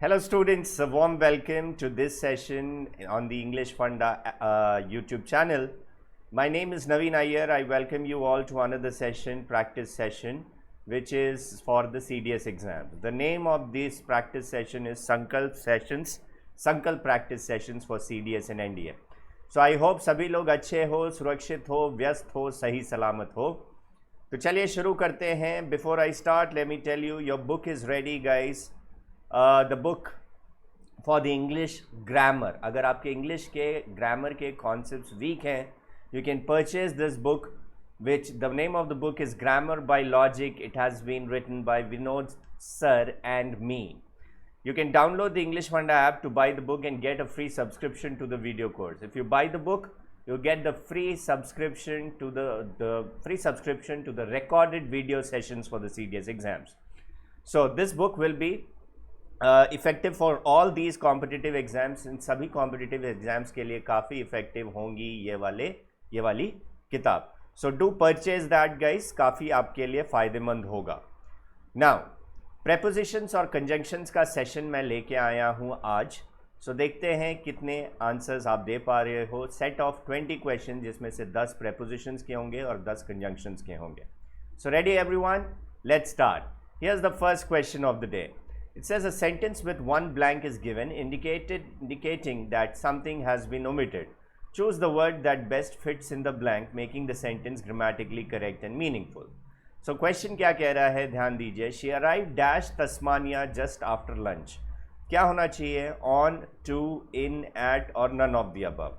Hello students, a warm welcome to this session on the English Funda YouTube channel. My name is Naveen Iyer. I welcome you all to another session, practice session, which is for the CDS exam. The name of this practice session is Sankalp Practice Sessions for CDS and NDA. So I hope सभी लोग अच्छे हो, सुरक्षित हो, व्यस्त हो, सही सलामत हो. तो चलिए शुरू करते हैं. Before I start, let me tell you, your book is ready, guys. The book for the English grammar. अगर आपके इंग्लिश के ग्रामर के कॉन्सेप्ट्स वीक हैं, you can purchase this book, which the name of the book is Grammar by Logic. It has been written by Vinod sir and me. You can download the English Funda app to buy the book and get a free subscription to the video course. If you buy the book, you get the free subscription to the recorded video sessions for the CDS exams. So this book will be effective for all these competitive exams. इन सभी competitive exams के लिए काफ़ी effective होंगी ये वाली किताब. So do purchase that guys, काफ़ी आपके लिए फ़ायदेमंद होगा. नाउ प्रेपोजिशंस और कंजंक्शंस का सेशन मैं लेके आया हूँ आज. सो देखते हैं कितने आंसर्स आप दे पा रहे हो. सेट ऑफ 20 क्वेश्चन, जिसमें से 10 प्रेपोजिशंस के होंगे और 10 कंजंक्शंस के होंगे. So ready everyone, let's start. Here is the first question of the day. It says a sentence with one blank is given, indicating that something has been omitted. Choose the word that best fits in the blank, making the sentence grammatically correct and meaningful. So question क्या कह रहा है, ध्यान दीजिए. She arrived dash Tasmania just after lunch. क्या होना चाहिए? On, to, in, at और none of the above.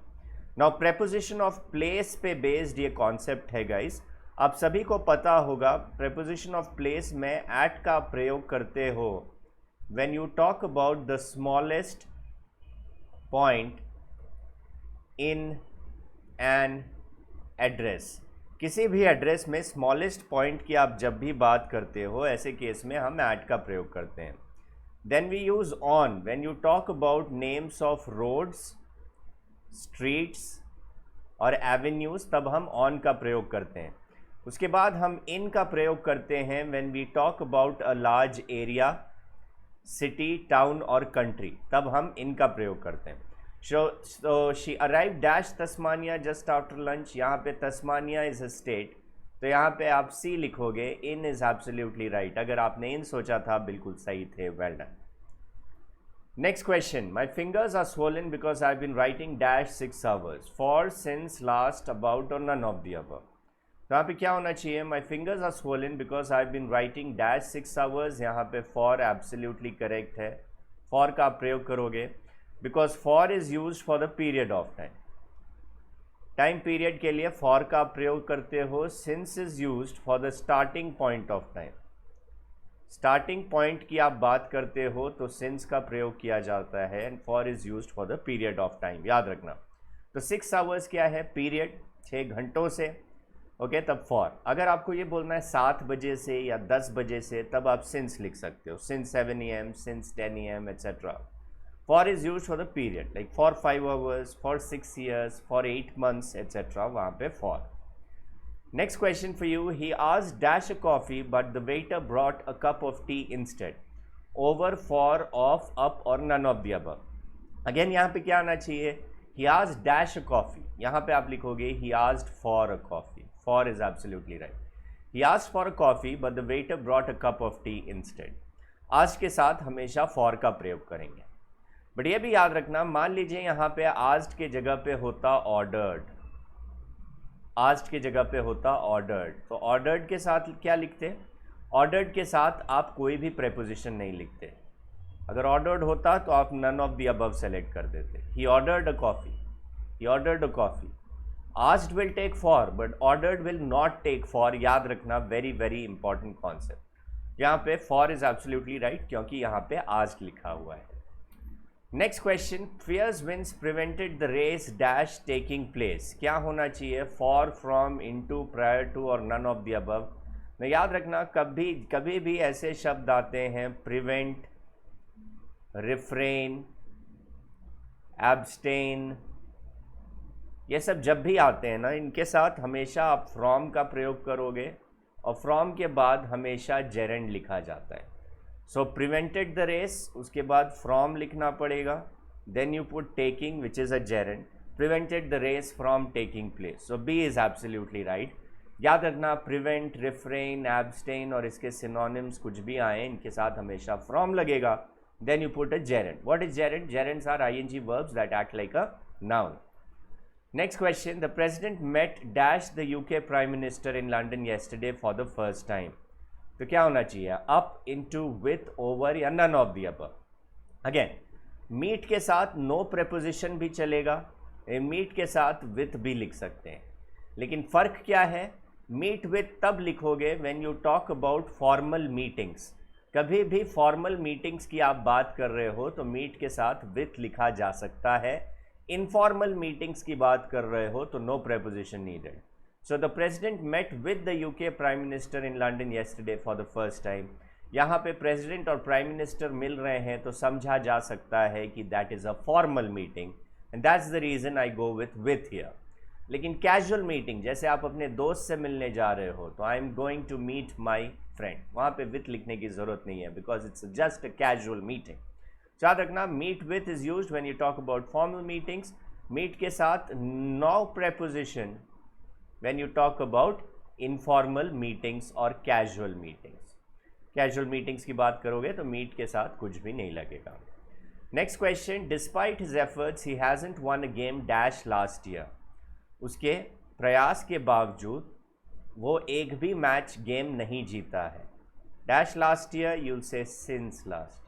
Now preposition of place पे based ये concept है guys. आप सभी को पता होगा preposition of place में at का प्रयोग करते हो when you talk about the smallest point in an address. किसी भी एड्रेस में स्मॉलेस्ट पॉइंट की आप जब भी बात करते हो, ऐसे केस में हम at का प्रयोग करते हैं. Then we use on when you talk about names of roads, streets और avenues, तब हम on का प्रयोग करते हैं. उसके बाद हम in का प्रयोग करते हैं when we talk about a large area, city, town और कंट्री, तब हम इनका प्रयोग करते हैं. So she arrive dash Tasmania just after lunch. यहाँ पे तस्मानिया इज अ स्टेट, तो यहाँ पे आप सी लिखोगे. In is absolutely right. अगर आपने इन सोचा था, बिल्कुल सही थे. Well done. Next question. My fingers are swollen because I been writing dash 6 hours for, since, last, about or none of the above. तो यहाँ पे क्या होना चाहिए? My fingers are swollen because I been writing dash 6 hours. यहाँ पे for absolutely correct है. For का आप प्रयोग करोगे because for is use for the period of time. Time period के लिए फॉर का आप प्रयोग करते हो. Since is use for the starting point of time. Starting point की आप बात करते हो तो सिंस का प्रयोग किया जाता है. And for is use for the period of time, याद रखना. तो 6 hours क्या है? पीरियड, 6 घंटों से. ओके, तब फॉर. अगर आपको ये बोलना है 7 बजे से या 10 बजे से, तब आप सिंस लिख सकते हो. Since 7 AM, since 10 AM etcetera. For is use for the period, like for 5 hours, for 6 years, for 8 months etcetera, वहाँ पे for. Next question for you. He asked dash a coffee but the waiter brought a cup of tea instead. Over, for, of, up और none of the above. Again यहाँ पे क्या आना चाहिए? He asked dash a coffee. यहाँ पे आप लिखोगे he asked for a coffee. For is absolutely right. He asked for a coffee, but the waiter brought a cup of tea instead. Asked के साथ हमेशा for का प्रयोग करेंगे. बट ये भी याद रखना, मान लीजिए यहाँ पे asked के जगह पे होता ordered. asked के जगह पे होता ordered. तो ordered के साथ क्या लिखते? ordered के साथ आप कोई भी preposition नहीं लिखते. अगर ordered होता तो आप none of the above select कर देते. He ordered a coffee. He ordered a coffee. Asked will take for, but ordered will not take for. याद रखना, वेरी वेरी इंपॉर्टेंट कॉन्सेप्ट. यहाँ पे for is absolutely right, क्योंकि यहाँ पे asked लिखा हुआ है. Next question. fierce winds prevented the race dash taking place. क्या होना चाहिए? for, from, into, prior to और none of the above. मैं याद रखना, कभी भी ऐसे शब्द आते हैं prevent, refrain, abstain, ये सब जब भी आते हैं ना, इनके साथ हमेशा आप फ्रॉम का प्रयोग करोगे और फ्रॉम के बाद हमेशा जेरेंड लिखा जाता है. सो प्रिवेंटेड द रेस, उसके बाद फ्रॉम लिखना पड़ेगा, then you put taking which is a gerund, prevented the race from taking place. So B is absolutely right. याद रखना प्रिवेंट, रिफ्रेन, एब्सटेन और इसके सिनोनिम्स कुछ भी आए इनके साथ हमेशा फ्रॉम लगेगा. Then you put a gerund. What is gerund? Gerunds are ING verbs that act like a noun. Next question, the president met dash the UK prime minister in London yesterday for the first time. तो क्या होना चाहिए? up, into, with, over या none of the above. Again, meet के साथ no preposition भी चलेगा, meet के साथ with भी लिख सकते हैं. लेकिन फ़र्क क्या है? meet with तब लिखोगे when you talk about formal meetings. कभी भी formal meetings की आप बात कर रहे हो तो meet के साथ with लिखा जा सकता है. इनफॉर्मल मीटिंग्स की बात कर रहे हो तो no preposition needed. So the president met with the UK prime minister in London yesterday for the first time. यहाँ पे प्रेसिडेंट और प्राइम मिनिस्टर मिल रहे हैं तो समझा जा सकता है कि that is a formal meeting and that's the reason I go with here. लेकिन कैजुअल मीटिंग, जैसे आप अपने दोस्त से मिलने जा रहे हो तो I am going to meet my friend, वहाँ पे विथ लिखने की ज़रूरत नहीं है because it's just a casual meeting. याद रखना meet with is used when you talk about formal meetings. Meet के साथ no preposition when you talk about informal meetings और कैजुअल मीटिंग्स. कैजुअल मीटिंग्स की बात करोगे तो मीट के साथ कुछ भी नहीं लगेगा. Next question, despite his efforts he hasn't one a game dash last year. उसके प्रयास के बावजूद वो एक भी मैच गेम नहीं जीता है. डैश लास्ट ईयर, यूल से since last.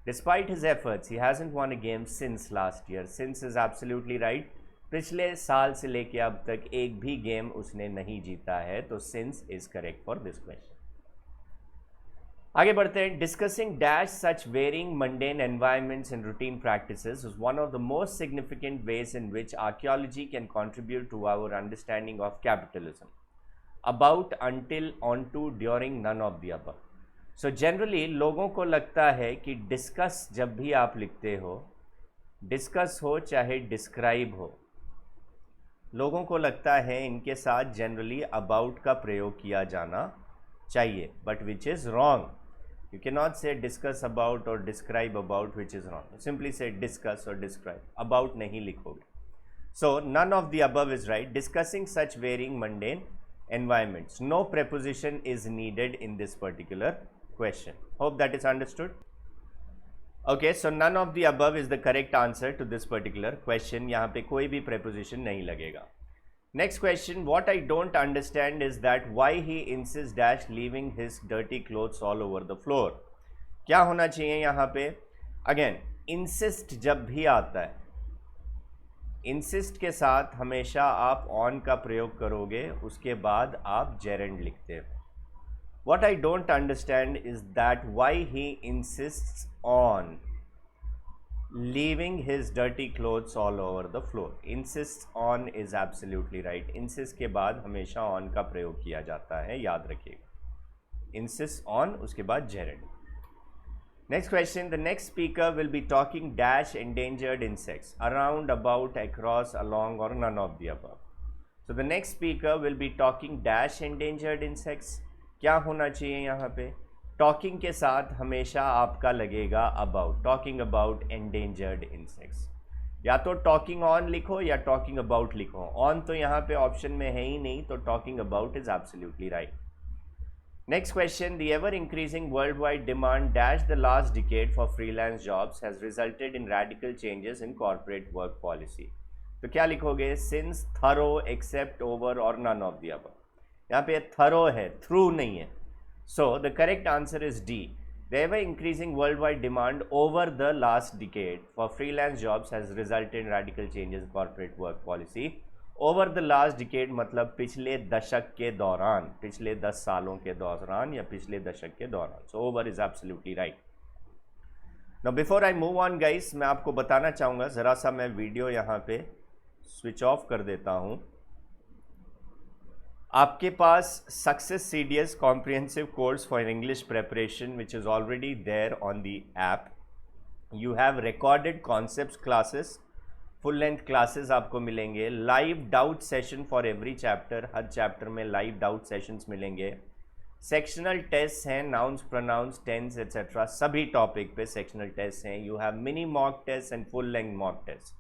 Despite his efforts, he hasn't won a game since last year. Since is absolutely right. पिछले साल से लेके अब तक एक भी गेम उसने नहीं जीता है, तो since is correct for this question. आगे बढ़ते हैं. Discussing dash such varying mundane environments and routine practices is one of the most significant ways in which archaeology can contribute to our understanding of capitalism. About, until, onto, during, none of the above. So generally लोगों को लगता है कि discuss जब भी आप लिखते हो, डिस्कस हो चाहे डिस्क्राइब हो, लोगों को लगता है इनके साथ जनरली अबाउट का प्रयोग किया जाना चाहिए, but which is wrong. You can not say discuss about और describe about, which is wrong. Simply say discuss और डिस्क्राइब, अबाउट नहीं लिखोगे. So none of the above is right. Discussing such varying mundane environments, no preposition is needed in this particular question. Hope that is understood. Okay, so none of the above is the correct answer to this particular question. यहाँ पे कोई भी preposition नहीं लगेगा. Next question, what I don't understand is that why he insists dash leaving his dirty clothes all over the floor. क्या होना चाहिए यहाँ पे? Again, insist जब भी आता है, इंसिस्ट के साथ हमेशा आप ऑन का प्रयोग करोगे, उसके बाद आप जेरेंड लिखते हो. What I don't understand is that why he इंसिस्ट्स on leaving his dirty clothes all over the floor. Insist on is absolutely right. Insist के बाद हमेशा ऑन का प्रयोग किया जाता है, याद रखिएगा. इंसिस्ट ऑन, उसके बाद gerund. Next question, the next speaker will be talking dash endangered insects, around, about, across, along or none of the above. So the next speaker will be talking dash endangered insects. क्या होना चाहिए यहाँ पे? Talking के साथ हमेशा आपका लगेगा about, talking about endangered insects. या तो talking on लिखो या talking about लिखो. On तो यहाँ पे ऑप्शन में है ही नहीं, तो talking about is absolutely right. Next question, the ever increasing worldwide demand dash the last decade for freelance jobs has resulted in radical changes in corporate work policy. तो क्या लिखोगे? Since, thorough, except, over और none of the above. यहाँ पे thorough है, through नहीं है. So the correct answer is D. The ever increasing worldwide demand over the last decade for freelance jobs has resulted in radical changes in corporate work policy. Over the last decade मतलब पिछले दशक के दौरान, पिछले 10 सालों के दौरान या पिछले दशक के दौरान. So over is absolutely right. Now before I move on guys, मैं आपको बताना चाहूँगा, ज़रा सा मैं वीडियो यहाँ पे स्विच ऑफ कर देता हूँ. आपके पास success CDS comprehensive course for English preparation which is already there on the app. You have recorded concepts classes, full length classes आपको मिलेंगे, live doubt session for every chapter, हर चैप्टर में live doubt sessions मिलेंगे, sectional test हैं, nouns, pronouns, tense etcetera, सभी topic पे sectional test हैं. You have mini mock test and full length mock test.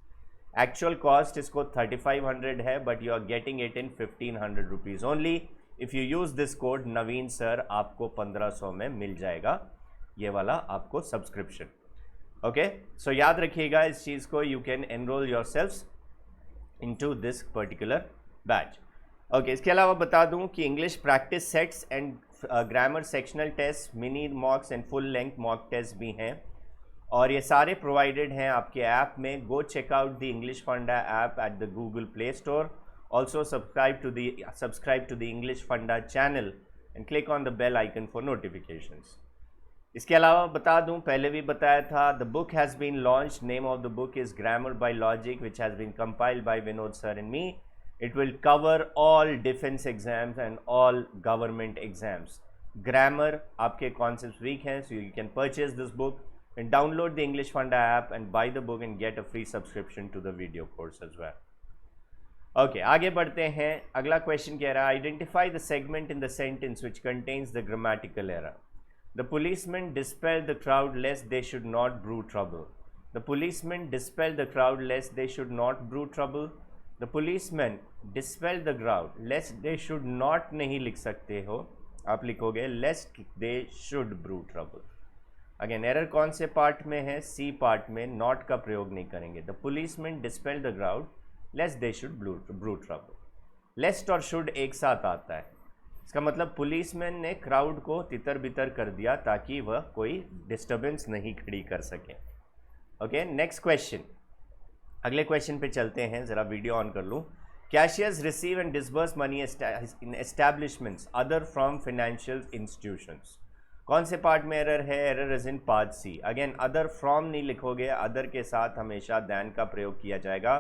Actual cost इसको 3500 है, but you are getting it in 1500 rupees only. If you use this code Naveen sir, आपको 1500 में मिल जाएगा ये वाला आपको सब्सक्रिप्शन. ओके, सो याद रखिएगा इस चीज़ को. You can enroll yourself into this particular batch. Okay, इसके अलावा बता दूं कि English practice sets and grammar sectional test, mini mocks and full length mock test भी हैं, और ये सारे प्रोवाइडेड हैं आपके ऐप में. Go check out the English Funda app at the Google Play Store. Also subscribe to the English Funda channel and click on the bell icon for notifications. इसके अलावा बता दूं, पहले भी बताया था, the book has been launched. Name of the book is grammar by logic, which has been compiled by Vinod sir and me. It will cover all defense exams and all government exams. Grammar आपके concepts weak हैं, so you can purchase this book and download the English Funda app and buy the book and get a free subscription to the video course as well. Okay, आगे बढ़ते हैं. अगला question कह रहा है, identify the segment in the sentence which contains the grammatical error. The policeman dispelled the crowd lest they should not brew trouble. The policeman dispelled the crowd lest they should not brew trouble. The policeman dispelled the crowd lest they should not नहीं लिख सकते हो, आप लिखोगे lest they should brew trouble. Again error कौन से part में है? सी पार्ट में. नॉट का प्रयोग नहीं करेंगे. The policeman dispelled the crowd lest they should brew trouble. Lest और शुड एक साथ आता है. इसका मतलब पुलिसमैन ने क्राउड को तितर बितर कर दिया ताकि वह कोई डिस्टर्बेंस नहीं खड़ी कर सके. Okay, next question. अगले क्वेश्चन पे चलते हैं. ज़रा वीडियो ऑन कर लूँ. Cashiers receive and disburse money in establishments other from financial institutions. कौन से पार्ट में एरर है? Error is in part C. Again other from नहीं लिखोगे, अदर के साथ हमेशा दैन का प्रयोग किया जाएगा.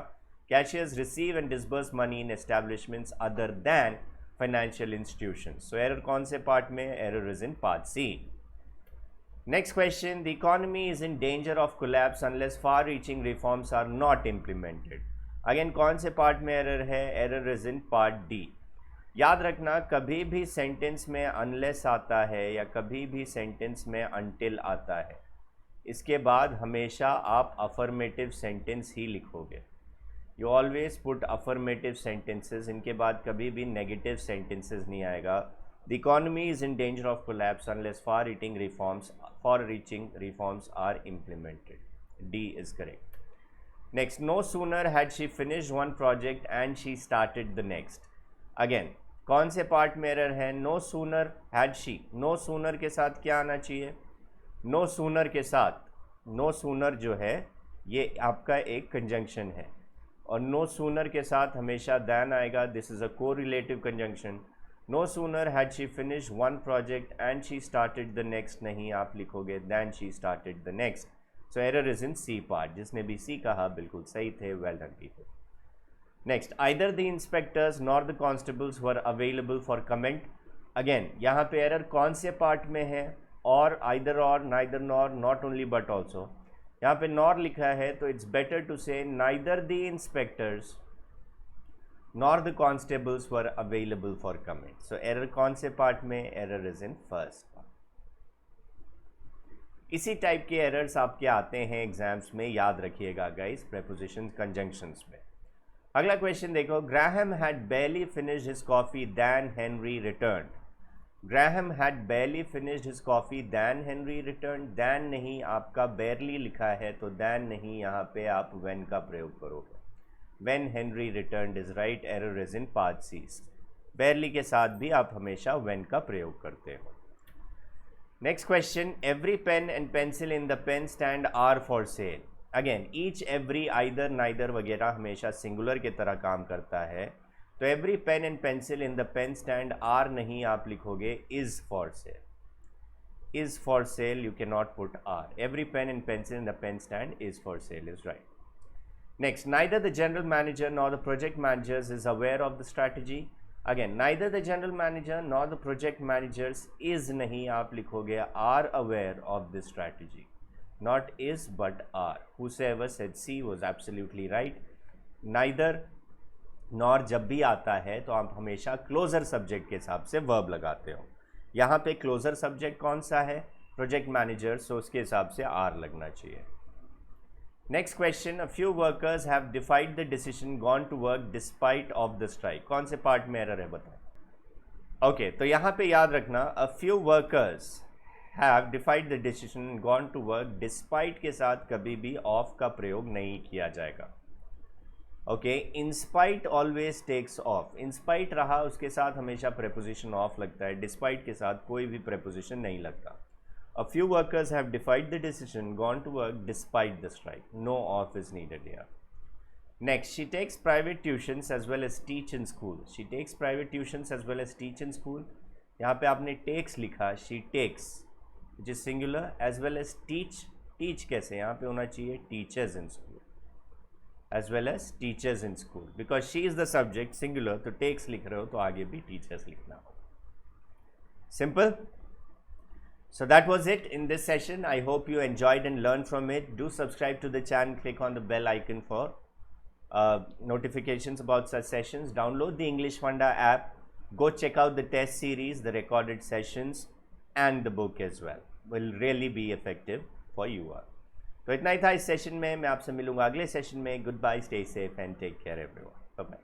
Cashiers receive and disburse money in establishments other than financial institutions. So error कौन से पार्ट में? Error is in part C. Next question, the economy is in danger of collapse unless far-reaching reforms are not implemented. Again, कौन से part में error है? Error is in part D. याद रखना, कभी भी सेंटेंस में unless आता है या कभी भी सेंटेंस में until आता है, इसके बाद हमेशा आप affirmative sentence ही लिखोगे. You always put affirmative sentences. इनके बाद कभी भी negative sentences नहीं आएगा. The economy is in danger of collapse unless far-reaching reforms are implemented. D is correct. Next, no sooner had she finished one project and she started the next. Again, कौन से part में error है? No sooner had she. No sooner के साथ क्या आना चाहिए? No sooner के साथ, no sooner जो है ये आपका एक conjunction है, और no sooner के साथ हमेशा than आएगा. This is a correlative conjunction. No sooner had she finished one project and she started the next नहीं, आप लिखोगे than she started the next. So error is in C part. जिसने भी C कहा बिल्कुल सही थे. Well done people. Next, either the inspectors nor the constables were available for comment. Again, यहाँ पे error कौन से part में है? और either or, neither nor, not only but also. यहाँ पे nor लिखा है तो it's better to say neither the inspectors nor the constables were available for comment. So error कौन से पार्ट में? Error is in first part. इसी type के एरर्स आपके आते हैं एग्जाम्स में, याद रखिएगा गाइस, प्रेपोजिशंस, कंजंक्शंस में. अगला क्वेश्चन देखो. Graham had barely finished his coffee than Henry returned. Graham had barely finished his coffee than Henry returned. than नहीं, आपका barely लिखा है तो than नहीं, यहाँ पे आप when का प्रयोग करोगे. When Henry returned is right. Error is in part C. Barely के साथ भी आप हमेशा when का प्रयोग करते हो. Next question. Every pen and pencil in the pen stand are for sale. Again, each, every, either, neither वगैरह हमेशा singular के तरह काम करता है. तो every pen and pencil in the pen stand are नहीं, आप लिखोगे is for sale. Is for sale, you cannot put are. Every pen and pencil in the pen stand is for sale is right. Next, neither the general manager nor the project managers is aware of the strategy. Again, neither the general manager nor the project managers is नहीं, आप लिखोगे are aware of this strategy. Not is but are. Whosoever said C was absolutely right. Neither nor जब भी आता है तो आप हमेशा closer subject के हिसाब से verb लगाते हो. यहाँ पे क्लोजर सब्जेक्ट कौन सा है, प्रोजेक्ट मैनेजर, सो उसके हिसाब से आर लगना चाहिए। Next question, a few workers have defied the decision gone to work despite of the strike, कौन से पार्ट में एरर है बताओ। ओके, तो यहाँ पे याद रखना, a few workers have defied the decision gone to work, despite के साथ कभी भी ऑफ का प्रयोग नहीं किया जाएगा। Okay, in spite always takes of, in spite रहा उसके साथ हमेशा प्रेपोजिशन ऑफ लगता है, डिस्पाइट के साथ कोई भी प्रेपोजिशन नहीं लगता। A few workers have defied the decision gone to work despite the strike, no of is needed here. Next, she takes private tuitions as well as teach in school, she takes private tuitions as well as teach in school, यहाँ पे आपने takes लिखा, she takes which is singular, as well as teach, teach कैसे, यहाँ पे होना चाहिए teachers in school, as well as teachers in school, because she is the subject singular, तो takes लिख रहे हो तो आगे भी teachers लिखना हो। Simple. So that was it in this session. I hope you enjoyed and learned from it. Do subscribe to the channel, click on the bell icon for notifications about such sessions. Download the English Funda app, go check out the test series, the recorded sessions and the book as well. Will really be effective for you all. तो इतना ही था इस session में, मैं आपसे मिलूंगा अगले session में। Good bye, stay safe and take care everyone, bye bye.